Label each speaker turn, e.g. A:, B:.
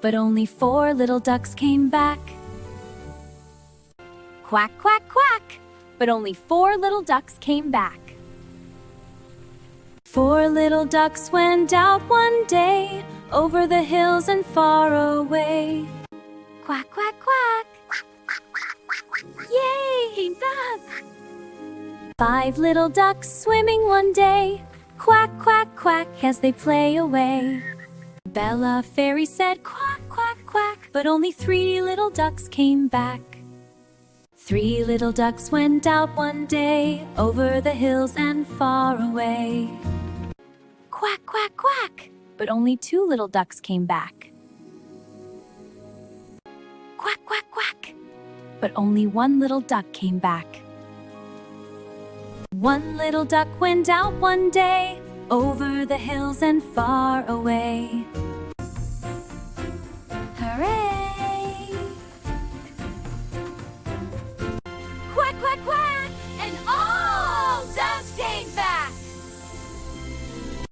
A: but only 4 little ducks came back. Quack, quack, quack, but only 4 little ducks came back. 4 little ducks went out one day, over the hills and far away. Quack, quack, quack. Yay, back! 5 little ducks swimming one day, quack, quack, quack as they play away. Bella Fairy said quack, quack, quack, but only 3 little ducks came back. 3 little ducks went out one day, over the hills and far away. Quack, quack, quack, but only 2 little ducks came back. Quack, quack, quack, but only 1 little duck came back. 1 little duck went out one day, over the hills and far away.